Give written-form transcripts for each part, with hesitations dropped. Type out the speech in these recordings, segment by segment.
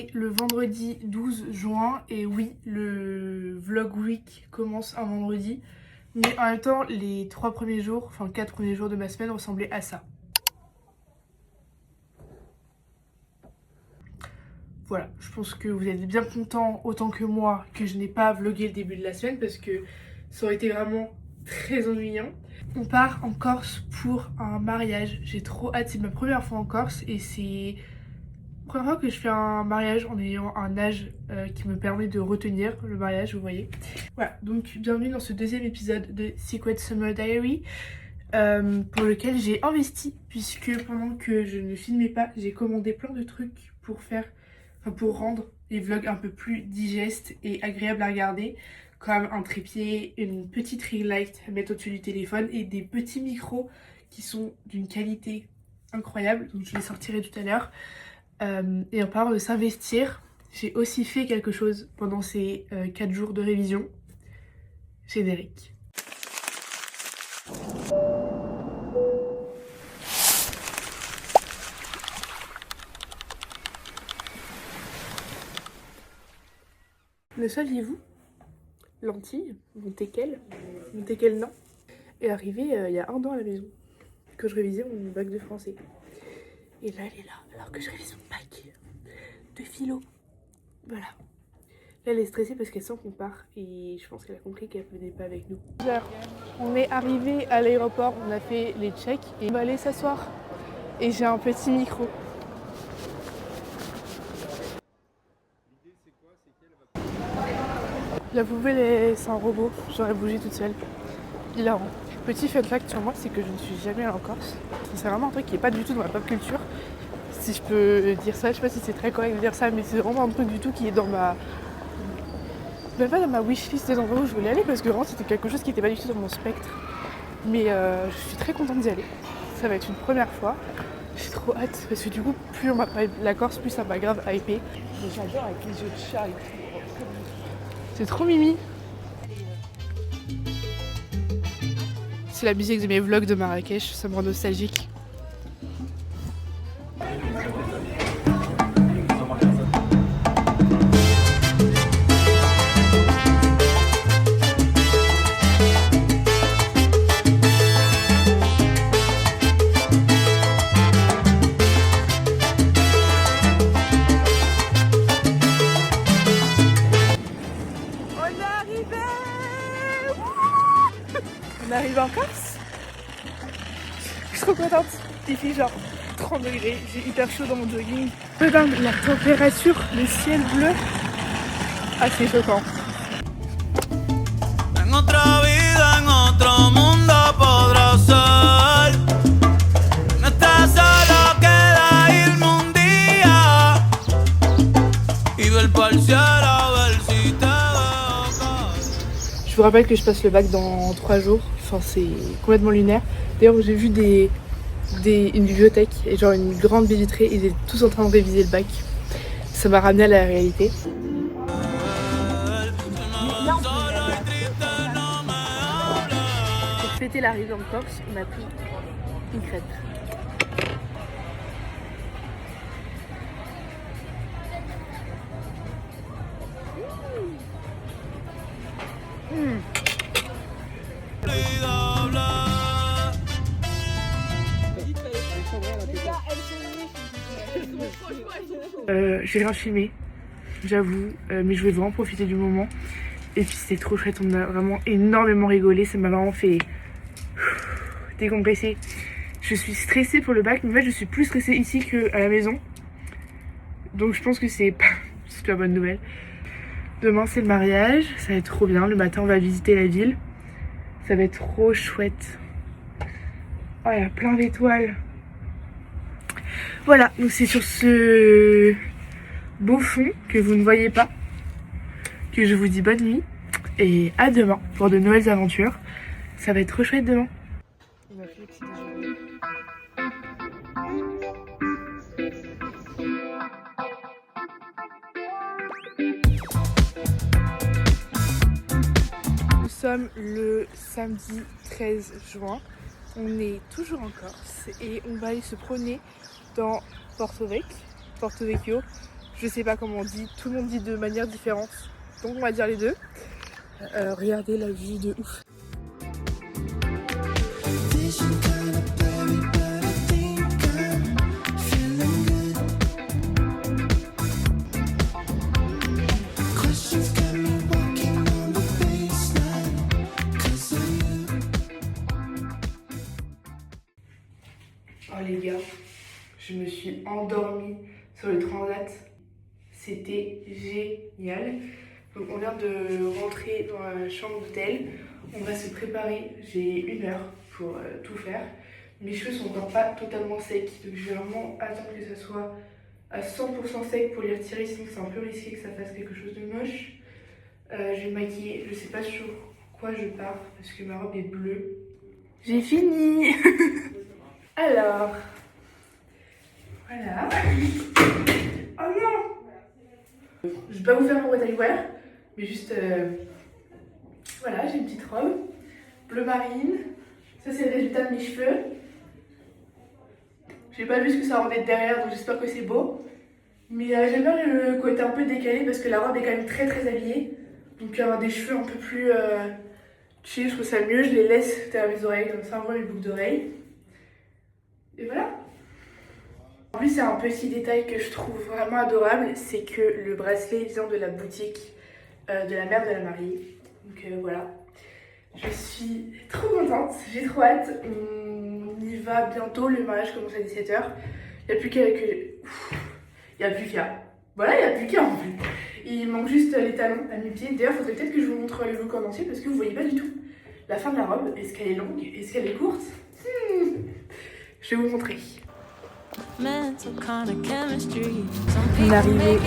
est le vendredi 12 juin et oui, le vlog week commence un vendredi. Mais en même temps, les 3 premiers jours, enfin 4 premiers jours de ma semaine ressemblaient à ça. Voilà, je pense que vous êtes bien contents autant que moi que je n'ai pas vlogué le début de la semaine parce que ça aurait été vraiment très ennuyant. On part en Corse pour un mariage, j'ai trop hâte, c'est ma première fois en Corse et c'est la première fois que je fais un mariage en ayant un âge qui me permet de retenir le mariage, vous voyez. Voilà, donc bienvenue dans ce deuxième épisode de Secret Summer Diary pour lequel j'ai investi puisque pendant que je ne filmais pas, j'ai commandé plein de trucs pour rendre les vlogs un peu plus digestes et agréables à regarder, comme un trépied, une petite ring light à mettre au-dessus du téléphone et des petits micros qui sont d'une qualité incroyable, donc je les sortirai tout à l'heure. Et en parlant de s'investir, j'ai aussi fait quelque chose pendant ces 4 jours de révision. Générique. Le saviez-vous, Lentille, mon teckel non, est arrivé il y a 1 an à la maison, que je révisais mon bac de français. Et là, elle est là, alors que je révise mon bac de philo. Voilà. Là, elle est stressée parce qu'elle sent qu'on part et je pense qu'elle a compris qu'elle venait pas avec nous. On est arrivé à l'aéroport, on a fait les checks et on va aller s'asseoir. Et j'ai un petit micro. La poubelle, c'est un robot, j'aurais bougé toute seule. Hilarant. Petit fun fact sur moi, c'est que je ne suis jamais allée en Corse. C'est vraiment un truc qui est pas du tout dans la pop culture. Si je peux dire ça, je sais pas si c'est très correct de dire ça, mais c'est vraiment un truc du tout qui est dans ma... Même pas dans ma wishlist des endroits où je voulais aller, parce que vraiment c'était quelque chose qui était pas du tout dans mon spectre. Mais je suis très contente d'y aller. Ça va être une première fois. J'ai trop hâte, parce que du coup, plus on m'a parlé de la Corse, plus ça m'a grave hypé. J'adore avec les yeux de chat et tout. C'est trop mimi. C'est la musique de mes vlogs de Marrakech, ça me rend nostalgique. On arrive en Corse. Je suis trop contente. Il fait genre 30 degrés. J'ai hyper chaud dans mon jogging. Regarde la température, le ciel bleu. Ah, c'est choquant. En otra vida, en otro mundo podrá ser. No está solo, queda irme un día y ver pa'l cielo a ver si te veo caer. Je vous rappelle que je passe le bac dans 3 jours. Enfin, c'est complètement lunaire. D'ailleurs, j'ai vu une bibliothèque et genre une grande baie vitrée. Ils étaient tous en train de réviser le bac. Ça m'a ramené à la réalité. Pour fêter l'arrivée en Corse, on a pris une crêpe. J'ai rien filmé, j'avoue, mais je voulais vraiment profiter du moment. Et puis c'était trop chouette, on a vraiment énormément rigolé, ça m'a vraiment fait décompresser. Je suis stressée pour le bac, mais en fait je suis plus stressée ici qu'à la maison. Donc je pense que c'est pas super bonne nouvelle. Demain c'est le mariage, ça va être trop bien. Le matin on va visiter la ville. Ça va être trop chouette. Oh, il y a plein d'étoiles. Voilà, donc c'est sur ce beau fond que vous ne voyez pas que je vous dis bonne nuit et à demain pour de nouvelles aventures. Ça va être trop chouette demain. On a fait le petit déjeuner. Nous sommes le samedi 13 juin. On est toujours en Corse et on va aller se promener dans Porto Vecchio. Je sais pas comment on dit, tout le monde dit de manière différente, donc on va dire les deux. Regardez la vue de ouf. Oh les gars, je me suis endormie sur le transat. C'était génial. Donc on vient de rentrer dans la chambre d'hôtel. On va se préparer. J'ai 1 heure pour tout faire. Mes cheveux sont encore pas totalement secs. Donc je vais vraiment attendre que ça soit à 100% sec pour les retirer. Sinon c'est un peu risqué que ça fasse quelque chose de moche. Je vais me maquiller. Je sais pas sur quoi je pars parce que ma robe est bleue. J'ai fini. Alors, voilà. Oh non! Je vais pas vous faire mon what I wear, mais juste, voilà, j'ai une petite robe, bleu marine. Ça c'est le résultat de mes cheveux. J'ai pas vu ce que ça rendait derrière, donc j'espère que c'est beau. Mais j'aime bien le côté un peu décalé parce que la robe est quand même très très habillée. Donc avoir des cheveux un peu plus chill, je trouve ça mieux. Je les laisse derrière mes oreilles, comme ça on voit mes boucles d'oreilles. Et voilà. En plus, c'est un petit détail que je trouve vraiment adorable, c'est que le bracelet vient de la boutique de la mère de la mariée. Donc voilà. Je suis trop contente, j'ai trop hâte. On y va bientôt, le mariage commence à 17h. Il n'y a plus qu'à... Il n'y a plus qu'à... Voilà, il n'y a plus qu'à en fait. Il manque juste les talons à mes pieds. D'ailleurs, il faudrait peut-être que je vous montre le look en entier parce que vous ne voyez pas du tout la fin de la robe. Est-ce qu'elle est longue? Est-ce qu'elle est courte? Je vais vous montrer. On est arrivé.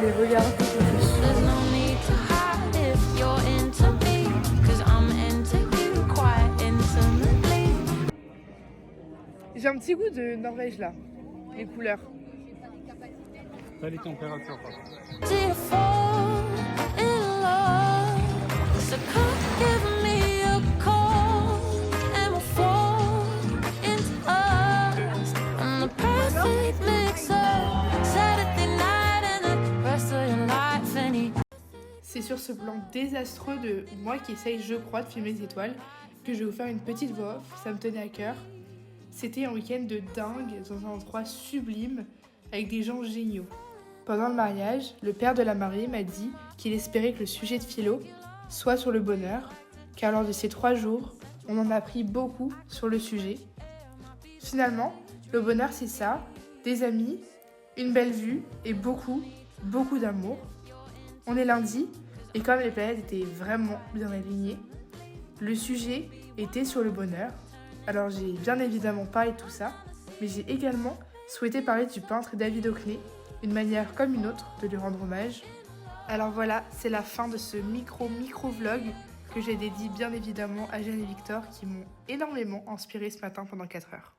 Mais regardez. J'ai un petit goût de Norvège là, les couleurs. Pas les températures par contre. C'est sur ce plan désastreux de moi qui essaye, je crois, de filmer les étoiles que je vais vous faire une petite voix off, ça me tenait à cœur. C'était un week-end de dingue dans un endroit sublime avec des gens géniaux. Pendant le mariage, le père de la mariée m'a dit qu'il espérait que le sujet de philo soit sur le bonheur, car lors de ces 3 jours, on en a appris beaucoup sur le sujet. Finalement, le bonheur c'est ça, des amis, une belle vue et beaucoup d'amour. On est lundi et comme les planètes étaient vraiment bien alignées, le sujet était sur le bonheur. Alors j'ai bien évidemment parlé de tout ça, mais j'ai également souhaité parler du peintre David Hockney, une manière comme une autre de lui rendre hommage. Alors voilà, c'est la fin de ce micro-vlog que j'ai dédié bien évidemment à Jeanne et Victor qui m'ont énormément inspiré ce matin pendant 4 heures.